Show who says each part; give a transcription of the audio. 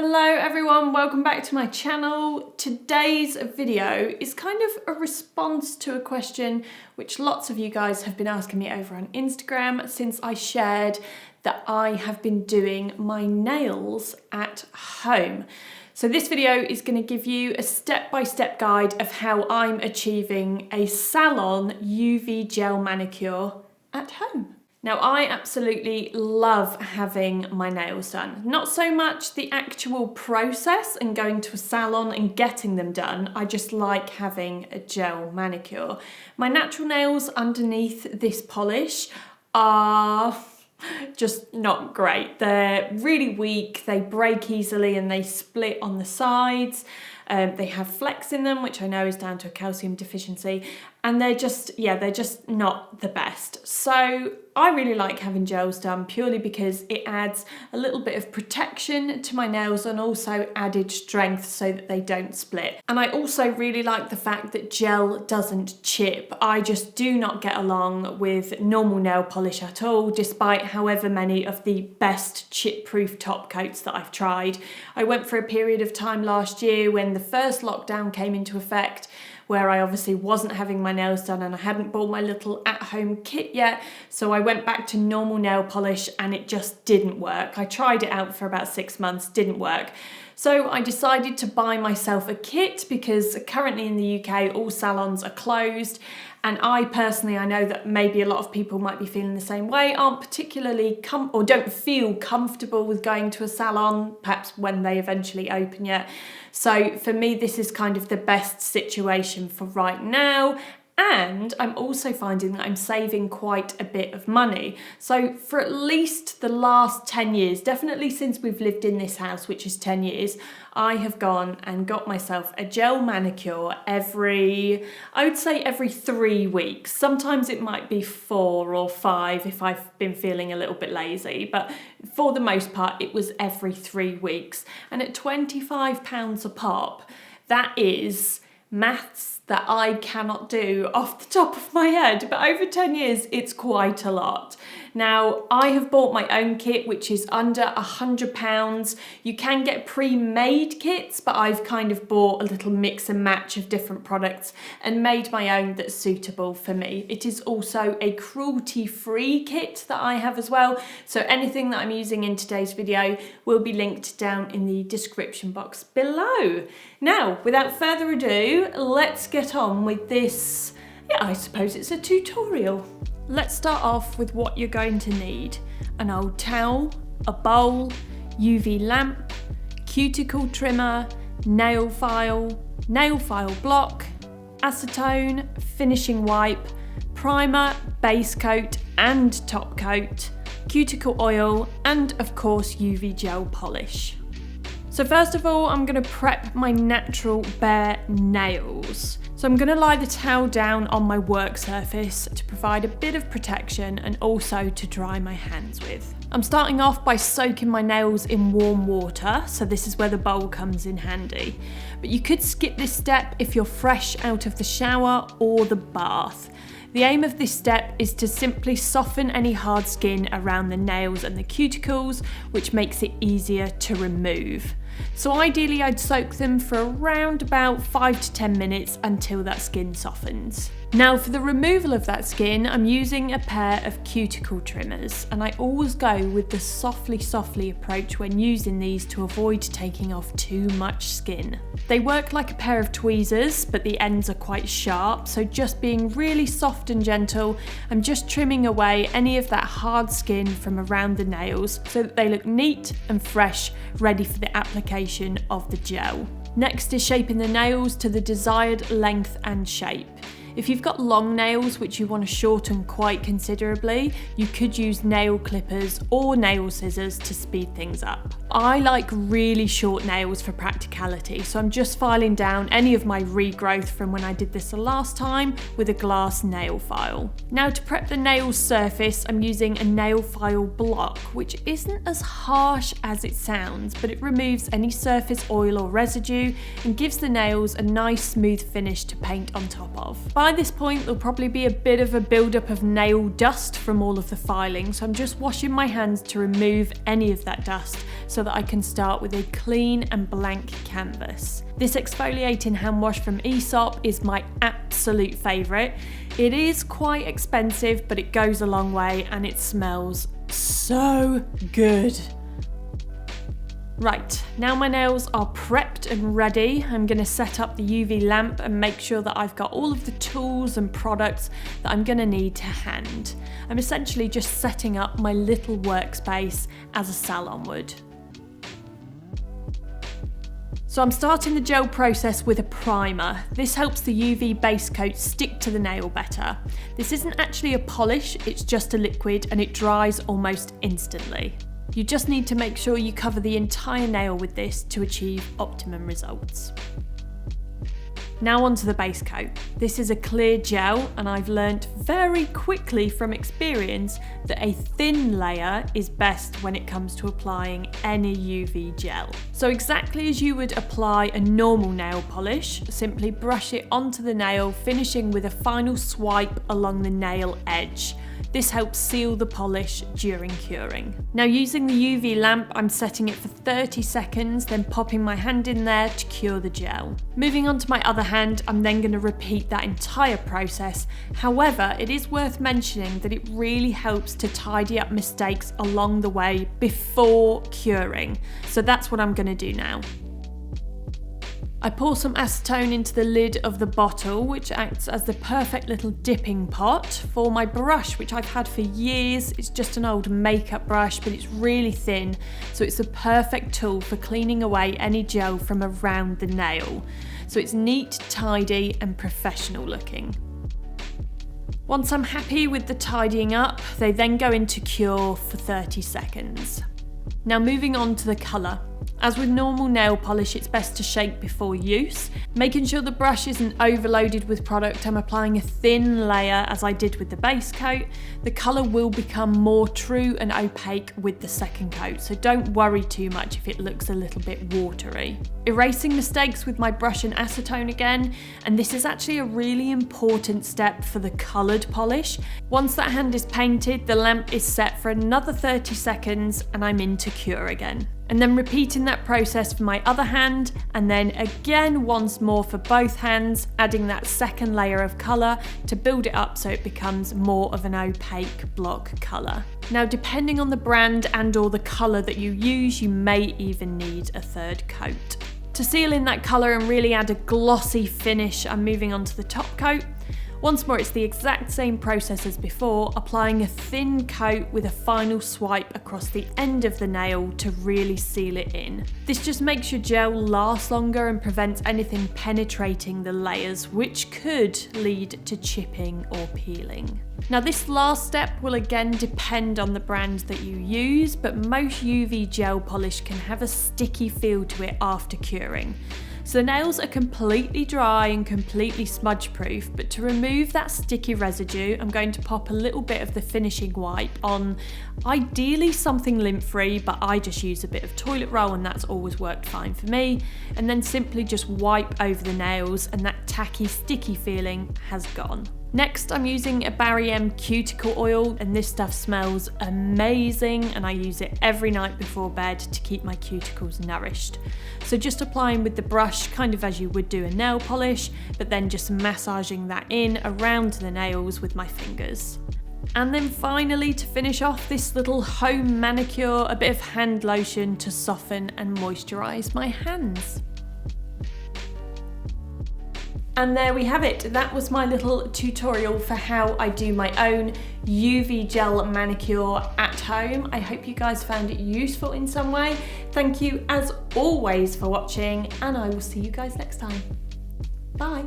Speaker 1: Hello everyone, welcome back to my channel. Today's video is kind of a response to a question which lots of you guys have been asking me over on Instagram since I shared that I have been doing my nails at home. So this video is going to give you a step-by-step guide of how I'm achieving a salon UV gel manicure at home. Now, I absolutely love having my nails done. Not so much the actual process and going to a salon and getting them done. I just like having a gel manicure. My natural nails underneath this polish are just not great. They're really weak, they break easily and they split on the sides. They have flecks in them, which I know is down to a calcium deficiency, and they're just not the best. So I really like having gels done purely because it adds a little bit of protection to my nails and also added strength so that they don't split. And I also really like the fact that gel doesn't chip. I just do not get along with normal nail polish at all, despite however many of the best chip-proof top coats that I've tried. I went for a period of time last year when the first lockdown came into effect, where I obviously wasn't having my nails done and I hadn't bought my little at-home kit yet, so I went back to normal nail polish and it just didn't work. I tried it out for about 6 months, didn't work. So I decided to buy myself a kit because currently in the UK all salons are closed, and I personally, I know that maybe a lot of people might be feeling the same way, aren't particularly or don't feel comfortable with going to a salon, perhaps when they eventually open yet. So for me, this is kind of the best situation for right now. And I'm also finding that I'm saving quite a bit of money. So for at least the last 10 years, definitely since we've lived in this house, which is 10 years, I have gone and got myself a gel manicure I would say every 3 weeks. Sometimes it might be 4 or 5 if I've been feeling a little bit lazy, but for the most part, it was every 3 weeks. And at £25 a pop, that is maths that I cannot do off the top of my head, but over 10 years, it's quite a lot. Now, I have bought my own kit, which is under £100. You can get pre-made kits, but I've kind of bought a little mix and match of different products and made my own that's suitable for me. It is also a cruelty-free kit that I have as well, so anything that I'm using in today's video will be linked down in the description box below. Now, without further ado, let's get on with this. Yeah, I suppose it's a tutorial. Let's start off with what you're going to need. An old towel, a bowl, UV lamp, cuticle trimmer, nail file block, acetone, finishing wipe, primer, base coat and top coat, cuticle oil, and of course UV gel polish. So first of all, I'm going to prep my natural bare nails. So I'm going to lie the towel down on my work surface to provide a bit of protection and also to dry my hands with. I'm starting off by soaking my nails in warm water, so this is where the bowl comes in handy. But you could skip this step if you're fresh out of the shower or the bath. The aim of this step is to simply soften any hard skin around the nails and the cuticles, which makes it easier to remove. So ideally I'd soak them for around about 5 to 10 minutes until that skin softens. Now for the removal of that skin, I'm using a pair of cuticle trimmers, and I always go with the softly approach when using these to avoid taking off too much skin. They work like a pair of tweezers, but the ends are quite sharp, so just being really soft and gentle, I'm just trimming away any of that hard skin from around the nails so that they look neat and fresh, ready for the application of the gel. Next is shaping the nails to the desired length and shape. If you've got long nails which you want to shorten quite considerably, you could use nail clippers or nail scissors to speed things up. I like really short nails for practicality, so I'm just filing down any of my regrowth from when I did this the last time with a glass nail file. Now to prep the nail surface, I'm using a nail file block, which isn't as harsh as it sounds, but it removes any surface oil or residue and gives the nails a nice smooth finish to paint on top of. By this point, there'll probably be a bit of a buildup of nail dust from all of the filing, so I'm just washing my hands to remove any of that dust so that I can start with a clean and blank canvas. This exfoliating hand wash from Aesop is my absolute favourite. It is quite expensive, but it goes a long way and it smells so good. Right, now my nails are prepped and ready. I'm going to set up the UV lamp and make sure that I've got all of the tools and products that I'm going to need to hand. I'm essentially just setting up my little workspace as a salon would. So I'm starting the gel process with a primer. This helps the UV base coat stick to the nail better. This isn't actually a polish, it's just a liquid and it dries almost instantly. You just need to make sure you cover the entire nail with this to achieve optimum results. Now onto the base coat. This is a clear gel and I've learnt very quickly from experience that a thin layer is best when it comes to applying any UV gel. So exactly as you would apply a normal nail polish, simply brush it onto the nail, finishing with a final swipe along the nail edge. This helps seal the polish during curing. Now using the UV lamp, I'm setting it for 30 seconds, then popping my hand in there to cure the gel. Moving on to my other hand, I'm then going to repeat that entire process. However, it is worth mentioning that it really helps to tidy up mistakes along the way before curing. So that's what I'm going to do now. I pour some acetone into the lid of the bottle, which acts as the perfect little dipping pot for my brush, which I've had for years. It's just an old makeup brush, but it's really thin, so it's a perfect tool for cleaning away any gel from around the nail. So it's neat, tidy, and professional looking. Once I'm happy with the tidying up, they then go into cure for 30 seconds. Now moving on to the colour. As with normal nail polish, it's best to shake before use. Making sure the brush isn't overloaded with product, I'm applying a thin layer as I did with the base coat. The colour will become more true and opaque with the second coat, so don't worry too much if it looks a little bit watery. Erasing mistakes with my brush and acetone again, and this is actually a really important step for the coloured polish. Once that hand is painted, the lamp is set for another 30 seconds and I'm into cure again. And then repeating that process for my other hand, and then again once more for both hands, adding that second layer of colour to build it up so it becomes more of an opaque block colour. Now depending on the brand and or the colour that you use, you may even need a third coat. To seal in that colour and really add a glossy finish, I'm moving on to the top coat. Once more, it's the exact same process as before, applying a thin coat with a final swipe across the end of the nail to really seal it in. This just makes your gel last longer and prevents anything penetrating the layers, which could lead to chipping or peeling. Now this last step will again depend on the brand that you use, but most UV gel polish can have a sticky feel to it after curing. So the nails are completely dry and completely smudge proof, but to remove that sticky residue, I'm going to pop a little bit of the finishing wipe on, ideally something lint free, but I just use a bit of toilet roll and that's always worked fine for me. And then simply just wipe over the nails and that tacky, sticky feeling has gone. Next, I'm using a Barry M cuticle oil, and this stuff smells amazing and I use it every night before bed to keep my cuticles nourished. So just applying with the brush, kind of as you would do a nail polish, but then just massaging that in around the nails with my fingers. And then finally, to finish off this little home manicure, a bit of hand lotion to soften and moisturise my hands. And there we have it. That was my little tutorial for how I do my own UV gel manicure at home. I hope you guys found it useful in some way. Thank you as always for watching, and I will see you guys next time. Bye.